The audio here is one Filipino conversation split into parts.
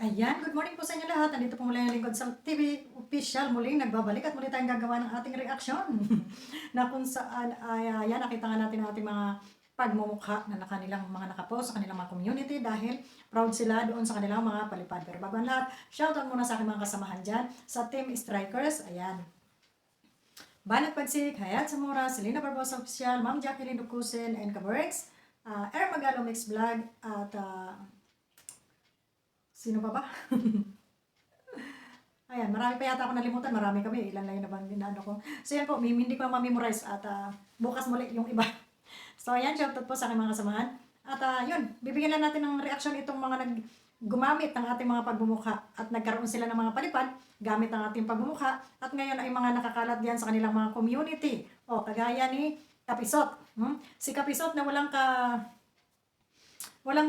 Ayan, good morning po sa inyo lahat. Nandito po muli ang Lingkod sa TV Official. Muling nagbabalik at muli tayong gagawa ng ating reaction na kung saan ay ayan, nakita nga natin ang ating mga pagmumukha na kanilang mga nakapost sa kanilang mga community dahil proud sila doon sa kanilang mga palipad. Pero bago ang lahat, shoutout muna sa aking mga kasamahan dyan sa Team Strikers. Ayan. Banat Pagsik, Hayat Zamora, Selena Barbosa Official, Ma'am Jacqueline Ducusen, and Kabergs, Air Magalo Mix Vlog, at sino pa ba? Ayan, marami pa yata ako nalimutan. Marami kami. Ilan lang yung nabang ko. So yan po, hindi ko na ma-memorize at bukas muli yung iba. So ayan, shoutout po sa aking mga kasamahan. At yun, bibigyan lang natin ng reaction itong mga gumamit ng ating mga pagbumukha at nagkaroon sila ng mga palipad gamit ang ating pagbumukha at ngayon ay mga nakakalat diyan sa kanilang mga community. O, kagaya ni Kapisot. Si Kapisot na walang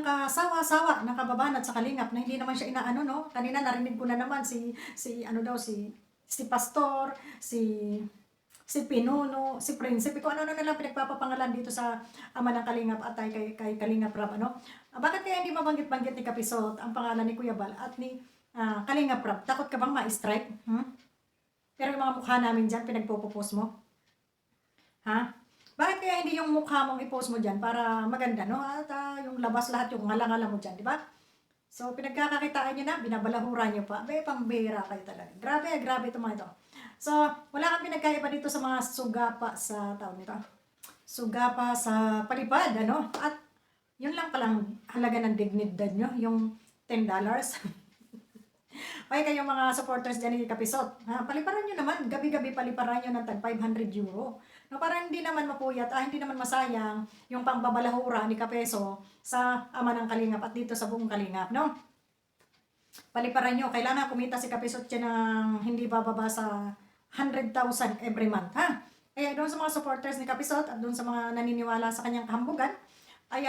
kasawa-sawa na kababanat sa kalingap na hindi naman siya inaano, no? Kanina narinig ko na naman si pastor, si Pinuno, si Prinsipe, kung ano na lang pinagpapapangalan dito sa ama ng Kalingap at kay Kalingap Rab, ano? Bakit kaya hindi mabanggit-banggit ni Kapisot ang pangalan ni Kuya Bal at ni Kalingap Rab? Takot ka bang ma-strike? Pero yung mga mukha namin dyan, pinagpo-post mo? Ha? Bakit kaya hindi yung mukha mong i-post mo dyan para maganda, no? At yung labas lahat, yung ngala-ngala mo dyan, di ba? So, pinagkakakitaan nyo na, binabalahura nyo pa. Be, pambira kayo talaga. Grabe itong mga ito. So, wala kang pinagkaiba dito sa mga sugapa sa taon nito. Sugapa sa palipad, ano? At yun lang palang halaga ng dignidad nyo, yung $10. Okay, kayong mga supporters dyan ni Kapisot. Paliparan nyo naman, gabi-gabi paliparan nyo ng tag 500 euro. No, para hindi naman mapuyat, hindi naman masayang yung pangbabalahura ni Kapeso sa ama ng Kalingap at dito sa buong Kalingap, no? Paliparan nyo, kailangan kumita si Kapisot dyan ng hindi bababa sa 100,000 every month, ha? Kaya doon sa mga supporters ni Kapisot at doon sa mga naniniwala sa kanyang kahambugan, ay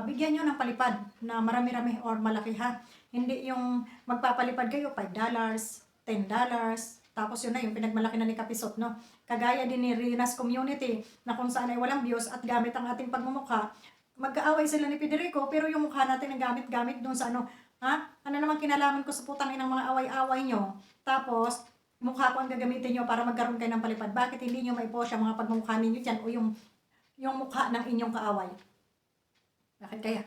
bigyan nyo ng palipad na marami-rami or malaki, ha? Hindi yung magpapalipad kayo, $5, $10, tapos yun na yung pinagmalaki na ni Kapisot, no? Kagaya din ni Rinas Community na kung saan ay walang views at gamit ang ating pagmumukha, mag-aaway sila ni Federico pero yung mukha natin ang gamit-gamit doon sa ano, ha? Ano naman kinalaman ko sa putang inang mga away-away nyo? Tapos, mukha ko ang gagamitin nyo para magkaroon kayo ng palipad. Bakit hindi nyo maipost yung mga pagmumukha ninyo dyan o yung mukha ng inyong kaaway? Bakit kaya?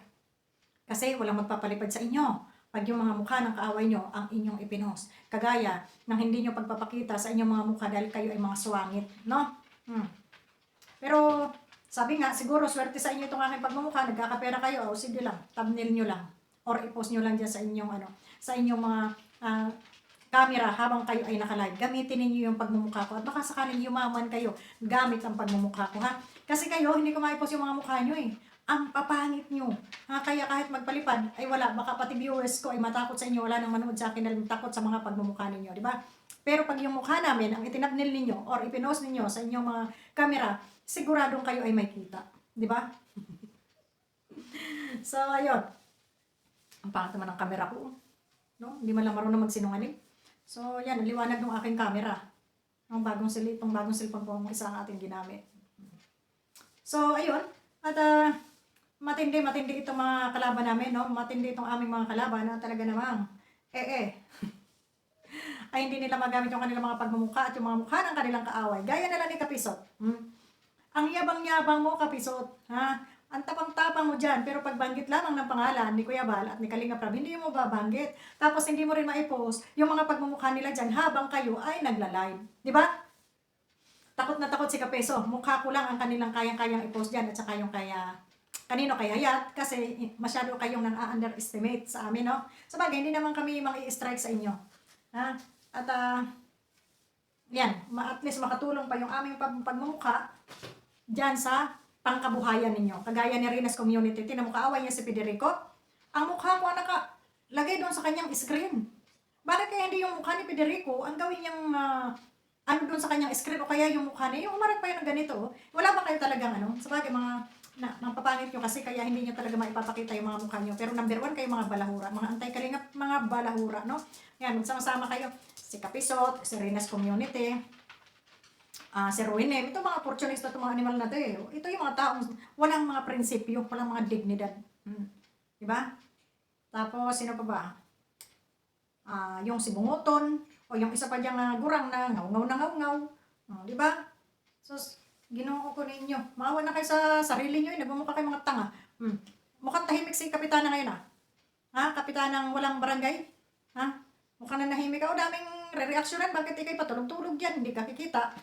Kasi walang magpapalipad sa inyo pag yung mga mukha ng kaaway nyo ang inyong ipinost. Kagaya ng hindi nyo pagpapakita sa inyong mga mukha dahil kayo ay mga suwangit, no? Pero sabi nga, siguro swerte sa inyo itong aking pagmumukha, nagkakapera kayo, sige lang, thumbnail nyo lang. Or i-post nyo lang dyan sa inyong mga camera habang kayo ay naka-live. Gamitin niyo yung pagmumukha ko at baka sakaling yumaman kayo gamit ang pagmumukha ko, ha? Kasi kayo, hindi ko ma-post yung mga mukha nyo eh. Ang papangit nyo. Kaya kahit magpalipad, ay wala. Baka pati viewers ko ay matakot sa inyo. Wala nang manood sa akin dahil takot sa mga pagmumukha ninyo. Di ba? Pero pag yung mukha namin, ang itinabnil ninyo or ipinost ninyo sa inyong mga camera, siguradong kayo ay may kita. Di ba? So, ayun. Ang pangit naman ng camera ko. No? Hindi man lang marunong magsinungaling. So, yan. Ang liwanag ng aking camera. Itong bagong cellphone po ang isa ang ating ginamit. So, ayun. At, matindi itong mga kalaban namin, no? Matindi itong aming mga kalaban na talaga namang, ay hindi nila magamit yung kanilang mga pagmumukha at yung mga mukha ng kanilang kaaway. Gaya nila ni Kapisot. Ang yabang-yabang mo, Kapisot. Ang tapang-tapang mo dyan, pero pagbanggit lamang ng pangalan ni Kuya Bal at ni Kalingap Rab, hindi mo babanggit. Tapos hindi mo rin maipost yung mga pagmumukha nila dyan habang kayo ay nagla-live. Di ba? Takot na takot si Kapeso. Mukha ko lang ang kanilang kayang-kayang i-post dyan at saka yung kanino kaya Yat kasi masyado kayong nang-underestimate sa amin, no? Sabagay, hindi naman kami mang-i-strike sa inyo. At yan, at least makatulong pa yung aming pagmumukha dyan sa pangkabuhayan ninyo. Kagaya ni Rinas Community, tinamukhaaway niya si Federico. Ang mukha ko nakalagay doon sa kanyang screen. Bakit kaya hindi yung mukha ni Federico ang gawin niyang doon sa kanyang screen o kaya yung mukha niya, yung umarap pa yun ng ganito, wala ba kayo talagang sabagay papangit nyo kasi kaya hindi nyo talaga maipapakita yung mga mukha nyo. Pero number 1 kayo mga balahura, mga anti-kalingap, mga balahura, no? Yan, magsama-sama kayo. Si Kapisot, si Rinas Community, si Ruinem, ito mga opportunista, itong mga animal na ito eh. Ito yung mga taong walang mga prinsipyo, walang mga dignidad. Diba? Tapos, sino pa ba? yung sibunguton, o yung isa pa diyang gurang na ngaw-ngaw na ngaw-ngaw. Di ba? So, Ginoo ko ninyo. Maawa na kayo sa sarili nyo. Nagmumukha kayo mga tanga. Mukhang tahimik si Kapitana ngayon Ha? Kapitanang walang barangay? Ha? Mukhang nanahimik ka. O daming re-reaksyonan. Bakit ikay patulog-tulog dyan? Hindi ka kikita.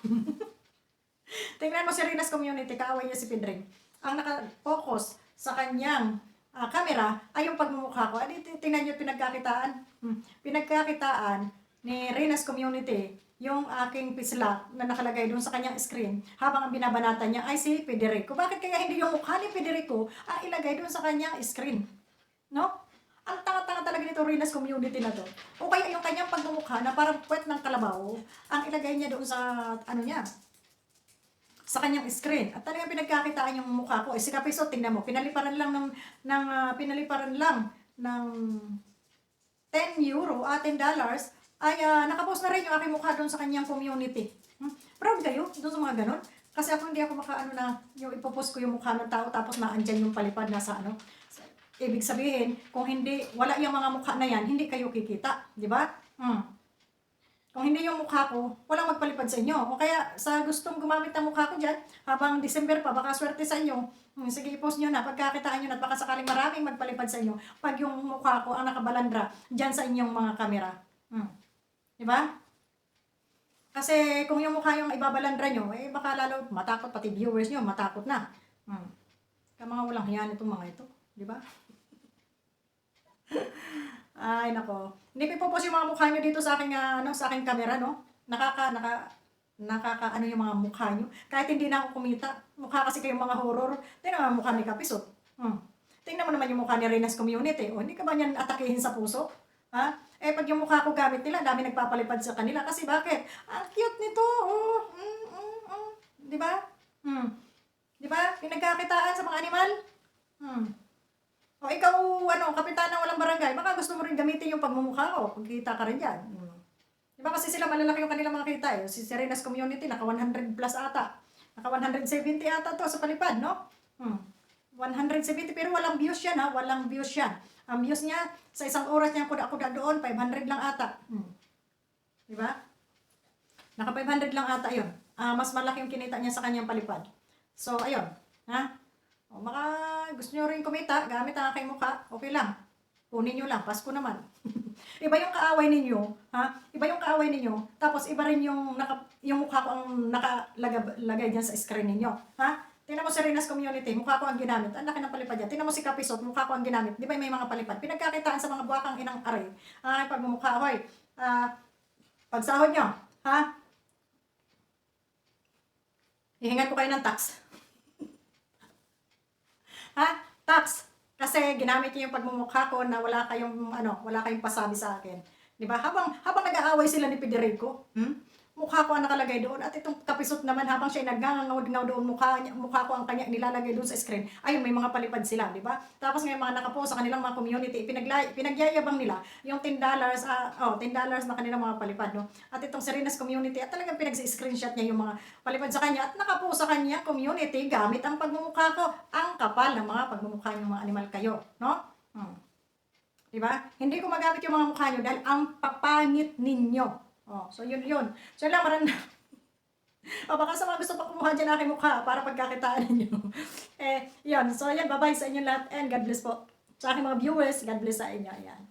Tingnan mo si Rinas Community. Kaaway niya si Pedring. Ang naka-focus sa kanyang camera ay yung pagmumukha ko. Tingnan niyo pinagkakitaan. Pinagkakitaan ni Rinas Community yung aking pisla na nakalagay doon sa kanyang screen habang ang binabanatan niya ay si Federico. Bakit kaya hindi yung mukha ni Federico ang ilagay doon sa kanyang screen? No? Ang tanga-tanga talaga nito Rinas Community na to. O kaya yung kanyang pagmumukha na parang puwet ng kalabaw ang ilagay niya doon sa sa kanyang screen. At talagang pinagkakitaan yung mukha ko. Si Kapiso, tingnan mo, pinaliparan lang ng 10 euro, $10 ay nakapost na rin yung aking mukha doon sa kanyang community. Proud kayo doon sa mga ganon? Kasi ako hindi ako yung ipopost ko yung mukha ng tao tapos naandyan yung palipad na sa Ibig sabihin, kung hindi, wala yung mga mukha na yan, hindi kayo kikita. Di ba? Kung hindi yung mukha ko, walang magpalipad sa inyo. O kaya, sa gustong gumamit ng mukha ko dyan, habang December pa, baka swerte sa inyo. Sige, i-post nyo na, pagkakitaan nyo na, at baka sakaling maraming magpalipad sa inyo, pag yung mukha ko ang nakabalandra dyan sa inyong mga kamera. Diba? Kasi kung yung mukha yung ibabalandra nyo, baka lalo matakot, pati viewers nyo, matakot na. Kaya mga walang hiyan itong mga ito. Diba? Ay, nako. Hindi ko ipopost yung mga mukha nyo dito sa aking, sa aking camera, no? Nakaka yung mga mukha nyo. Kahit hindi na ako kumita. Mukha kasi kayong mga horror. Tingnan mo mukha ni Kapisot. Tingnan mo naman yung mukha ni Renas Community. O, hindi ka ba niyan atakihin sa puso? Ha? Pag yung mukha ko gamit nila, dami nagpapalipad sa kanila. Kasi bakit? Ang cute nito. Di ba? Di ba? Pinagkakitaan sa mga animal. O ikaw, kapitana walang barangay, baka gusto mo rin gamitin yung pagmumukha ko. Pagkita ka rin dyan. Di ba kasi sila malalaki yung kanilang mga kita eh. Si Serena's Community, naka 100 plus ata. Naka 170 ata to sa palipad, no? 170 pero walang views yan ha, walang views yan. Ang views niya, sa isang oras niya kuda doon, 500 lang ata. Di ba? Naka 500 lang ata yun. Mas malaki yung kinita niya sa kanyang palipad. So, ayun. Ha? O, baka gusto nyo rin kumita, gamit ang aking mukha, okay lang. Kunin nyo lang, Pasko naman. Iba yung kaaway ninyo, ha? Iba yung kaaway ninyo, tapos iba rin yung mukha ko ang nakalagay dyan sa screen ninyo, ha? Tingnan mo si Renas Community, mukha ko ang ginamit. Ang laki ng palipad dyan. Tingnan mo si Kapisot, mukha ko ang ginamit. Di ba may mga palipad? Pinagkakitaan sa mga buwakang inang aray. Ang aking pagmumukha, hoy. Pagsahod nyo, ha? Hihingan ko kayo ng tax. Ha? Tax. Kasi ginamit niyo yung pagmumukha ko na wala kayong pasabi sa akin. 'Di ba? Habang nag-aaway sila ni Federico, mukha ko ang nakalagay doon at itong Kapisot naman habang siya nagngangaw doon mukha ko ang kanya nilalagay doon sa screen. Ayun, may mga palipad sila, 'di ba? Tapos ngayon mga nakapost sa kanilang mga community, pinagyayabang nila yung $10, $10 na kanilang mga palipad, no? At itong Serena's Community at talagang pinag-screenshot niya yung mga palipad sa kanya at nakapost sa kanya community gamit ang pagmumukha ko. Ang kapal ng mga pagmumukha ng mga animal kayo, no? Diba? Hindi ko magamit yung mga mukha nyo dahil ang papangit ninyo. So yun. So lang, baka sa mga gusto pa kumuha dyan aking mukha para pagkakitaan ninyo. Yun. So yan, bye-bye sa inyo lahat and God bless po. Sa aking mga viewers, God bless sa inyo. Ayan.